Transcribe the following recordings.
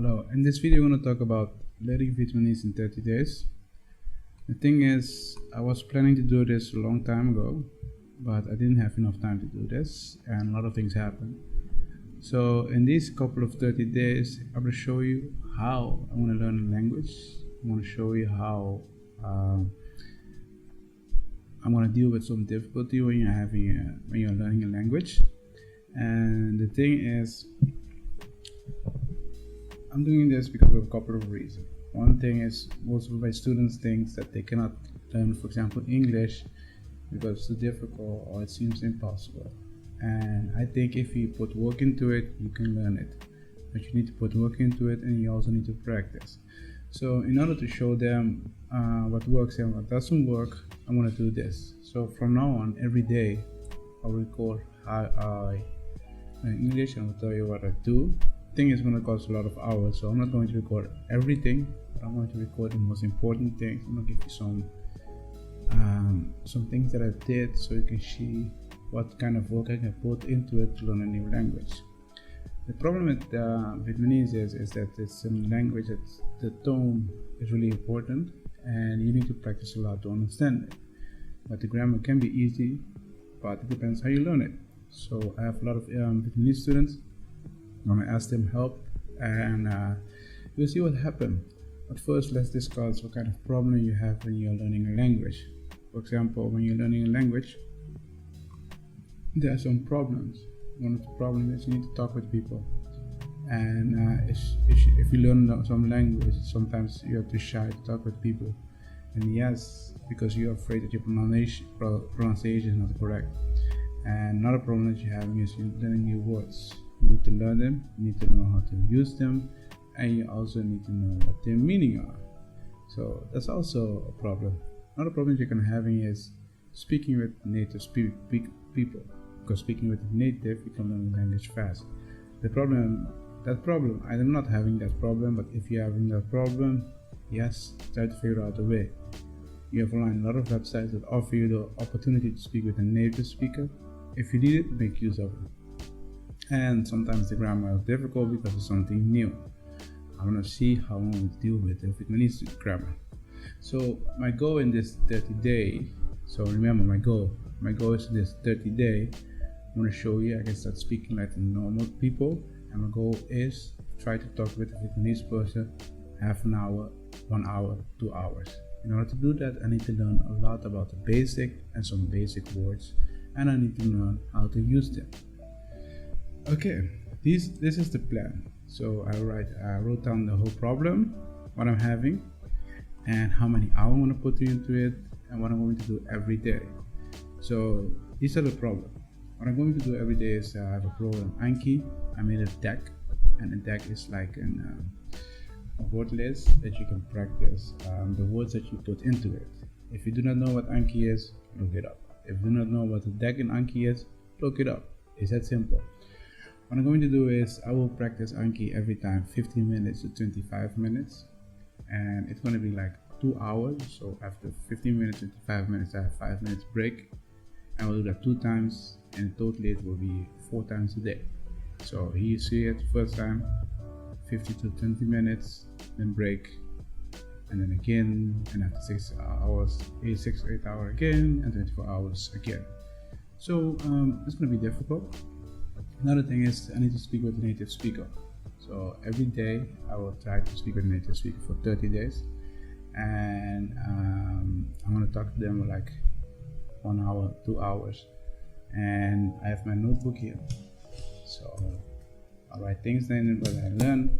Hello, in this video I'm going to talk about learning Vietnamese in 30 days. The thing is, I was planning to do this a long time ago, but I didn't have enough time to do this and a lot of things happened. So in these couple of 30 days, I'm going to show you how I want to learn a language. I want to show you how I'm going to deal with some difficulty when you're learning a language. And the thing is, I'm doing this because of a couple of reasons. One thing is, most of my students think that they cannot learn, for example, English because it's too difficult or it seems impossible. And I think if you put work into it, you can learn it. But you need to put work into it, and you also need to practice. So in order to show them what works and what doesn't work, I'm going to do this. So from now on, every day, I'll record how I learn English and I'll tell you what I do. Thing is going to cost a lot of hours, so I'm not going to record everything, but I'm going to record the most important things. I'm going to give you some things that I did so you can see what kind of work I can put into it to learn a new language. The problem with Vietnamese is that it's a language that the tone is really important and you need to practice a lot to understand it. But the grammar can be easy, but it depends how you learn it. So I have a lot of Vietnamese students. I'm going to ask them help and we'll see what happens. But first, let's discuss what kind of problem you have when you're learning a language. For example, when you're learning a language, there are some problems. One of the problems is you need to talk with people. And if you learn some language, sometimes you're too shy to talk with people. And yes, because you're afraid that your pronunciation is not correct. And another problem that you're having is you're learning new words. You need to learn them, you need to know how to use them, and you also need to know what their meaning are. So that's also a problem. Another problem you're going to have is speaking with native people. Because speaking with a native, you can learn the language fast. I'm not having that problem, but if you're having that problem, yes, try to figure out a way. You have online a lot of websites that offer you the opportunity to speak with a native speaker. If you need it, make use of it. And sometimes the grammar is difficult because it's something new. I want to see how I'm going to deal with the Vietnamese grammar. So my goal in this 30 days, so remember my goal is this 30 days, I'm going to show you I can start speaking like the normal people. And my goal is to try to talk with a Vietnamese person half an hour, 1 hour, 2 hours. In order to do that, I need to learn a lot about the basic and some basic words, and I need to learn how to use them. Okay, this is the plan. So I wrote down the whole problem, what I'm having, and how many hours I'm going to put into it, and what I'm going to do every day. So these are the problems. What I'm going to do every day is I have a program Anki. I made a deck, and a deck is like a word list that you can practice the words that you put into it. If you do not know what Anki is, look it up. If you do not know what the deck in Anki is, look it up. It's that simple. What I'm going to do is I will practice Anki every time 15 minutes to 25 minutes, and it's going to be like 2 hours. So after 15 minutes, 25 minutes, I have 5 minutes break. I will do that 2 times, and totally it will be 4 times a day. So here you see it, first time 50 to 20 minutes, then break, and then again, and after 6 hours, 8 hours again, and 24 hours again. So it's going to be difficult. Another thing is I need to speak with a native speaker. So every day I will try to speak with a native speaker for 30 days, and I'm going to talk to them for like 1 hour, 2 hours, and I have my notebook here. So I'll write things in what I learn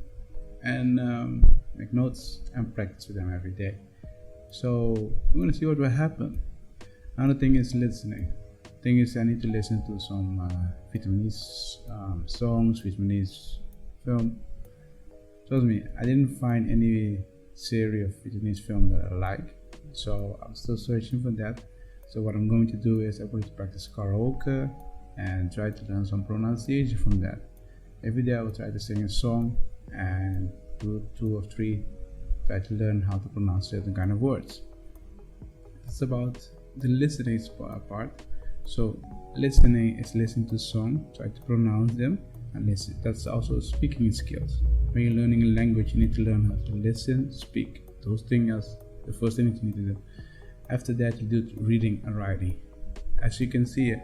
and make notes and practice with them every day. So we're going to see what will happen. Another thing is listening. Thing is, I need to listen to some Vietnamese songs, Vietnamese film. Trust me, I didn't find any series of Vietnamese film that I like, so I'm still searching for that. So what I'm going to do is I'm going to practice karaoke and try to learn some pronunciation from that. Every day I will try to sing a song and do 2 or 3, try to learn how to pronounce certain kind of words. It's about the listening part. So listening is listening to song, try to pronounce them, and listen. That's also speaking skills. When you're learning a language, you need to learn how to listen, speak. Those things are the first thing you need to do. After that, you do reading and writing. As you can see,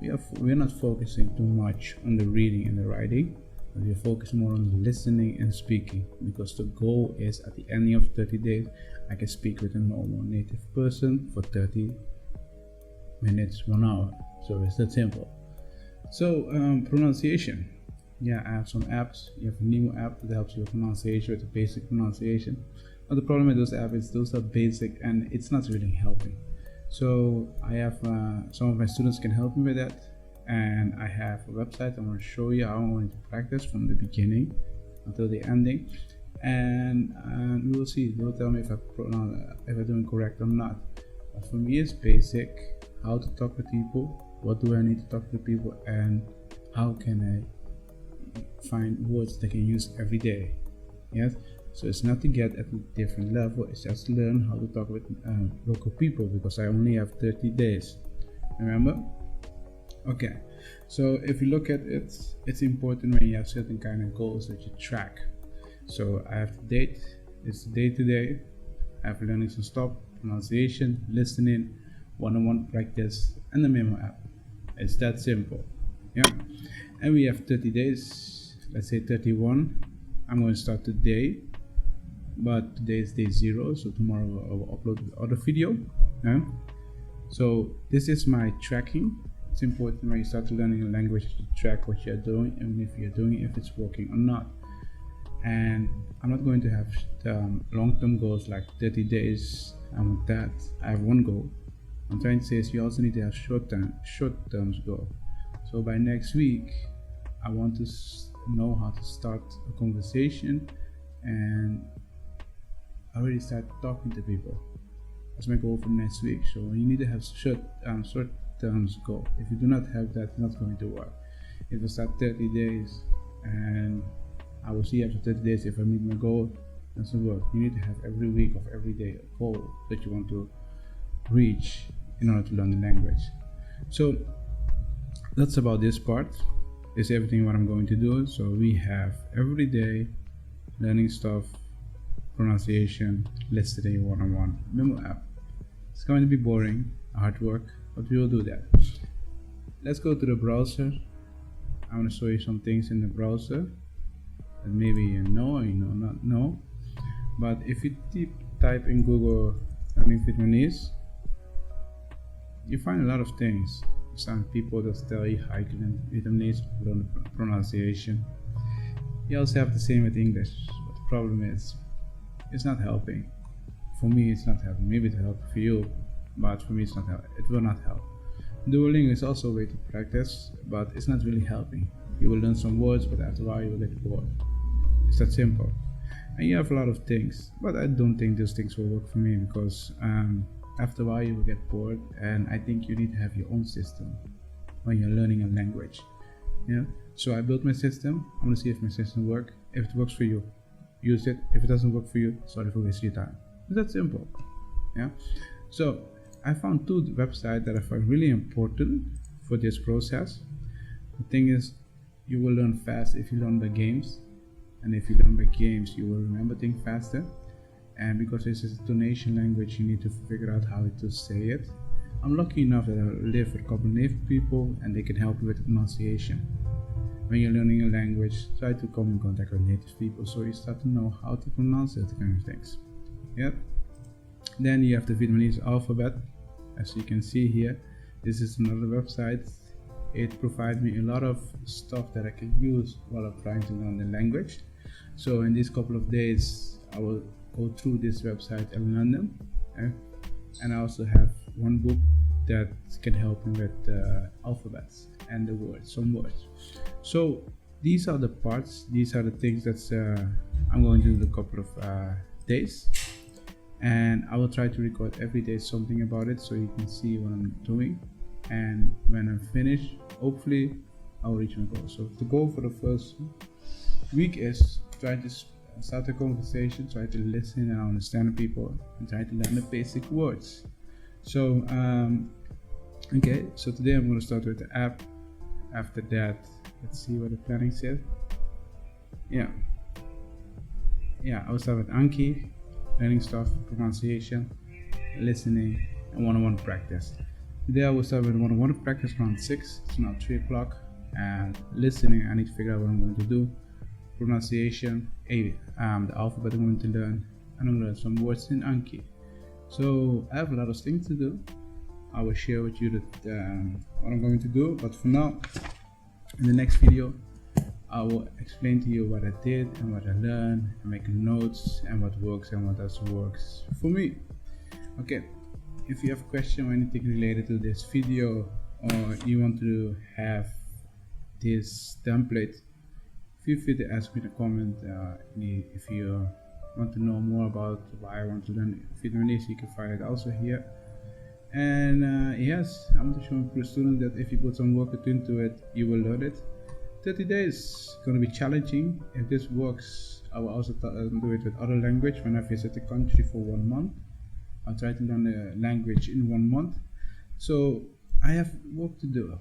we're not focusing too much on the reading and the writing, but we're focused more on the listening and speaking, because the goal is at the end of 30 days, I can speak with a normal native person for 30 minutes, 1 hour. So it's that simple. So pronunciation. Yeah, I have some apps. You have a Nemo app that helps you with pronunciation, with the basic pronunciation. But the problem with those apps is those are basic and it's not really helping. So I have some of my students can help me with that, and I have a website. I'm going to show you how I'm going to practice from the beginning until the ending, and we will see. They'll tell me if I'm doing correct or not. But for me, it's basic: how to talk with people, what do I need to talk to people, and how can I find words that I can use every day. Yes. So it's not to get at a different level, it's just to learn how to talk with local people, because I only have 30 days. Remember? Okay, so if you look at it, it's important when you have certain kind of goals that you track. So I have the date, it's day to day. I have learning some stuff, pronunciation, listening, one-on-one practice, and the memo app. It's that simple. Yeah, and we have 30 days, let's say 31. I'm going to start today. But today is day 0, so tomorrow I will upload the other video. So this is my tracking. It's important when you start learning a language to track what you're doing, and if you're doing it, if it's working or not. And I'm not going to have long-term goals like 30 days. I want that. I have one goal. I'm trying to say is you also need to have short-term goal. So by next week, I want to know how to start a conversation and already start talking to people. That's my goal for next week. So you need to have short-term goal. If you do not have that, it's not going to work. If I start 30 days and I will see after 30 days if I meet my goal, it doesn't work. You need to have every week or every day a goal that you want to reach in order to learn the language. So that's about this part. This is everything what I'm going to do. So we have every day learning stuff, pronunciation, listening, one-on-one, memo app. It's going to be boring, hard work, but we will do that. Let's go to the browser. I'm going to show you some things in the browser that maybe you know or you know not know. But if you type in Google learning Vietnamese, you find a lot of things. Some people that tell you how you can learn Vietnamese, learn the pronunciation. You also have the same with English, but the problem is it's not helping. For me, it's not helping. Maybe it helps for you, but for me, it's not helping. It will not help. Duolingo is also a way to practice, but it's not really helping. You will learn some words, but after a while, you will get bored. It's that simple. And you have a lot of things, but I don't think those things will work for me because after a while, you will get bored. And I think you need to have your own system when you're learning a language. Yeah. So I built my system. I'm gonna see if my system works. If it works for you, use it. If it doesn't work for you, sorry for wasting your time. It's that simple. Yeah. So I found 2 websites that I find really important for this process. The thing is, you will learn fast if you learn by games, and if you learn by games, you will remember things faster. And because this is a donation language, you need to figure out how to say it. I'm lucky enough that I live with a couple of native people, and they can help you with the pronunciation. When you're learning a language, try to come in contact with native people so you start to know how to pronounce it, kind of things. Yep. Then you have the Vietnamese alphabet. As you can see here, this is another website. It provides me a lot of stuff that I can use while I'm trying to learn the language. So in these couple of days, I will go through this website and learn them. Okay? And I also have one book that can help me with the alphabets and the words, some words. So these are the parts, these are the things that I'm going to do in a couple of days. And I will try to record every day something about it so you can see what I'm doing. And when I'm finished, hopefully I'll reach my goal. So the goal for the first week is try to start a conversation, try to listen and understand people, and try to learn the basic words. So okay, so today I'm going to start with the app. After that, let's see what the planning says. Yeah, I will start with Anki, learning stuff, pronunciation, listening, and one-on-one practice. Today I will start with one-on-one practice around 6. It's now 3 o'clock. And listening, I need to figure out what I'm going to do. Pronunciation, the alphabet I'm going to learn, and I'm going to learn some words in Anki. So I have a lot of things to do. I will share with you what I'm going to do, but for now, in the next video, I will explain to you what I did and what I learned, and make notes and what works and what doesn't work for me. Okay, if you have a question or anything related to this video, or you want to have this template, feel free to ask me in a comment. If you want to know more about why I want to learn Vietnamese, you can find it also here. And yes, I'm going to show a student that if you put some work into it, you will learn it. 30 days going to be challenging. If this works, I will also do it with other language. When I visit the country for 1 month, I'll try to learn the language in 1 month. So I have work to do.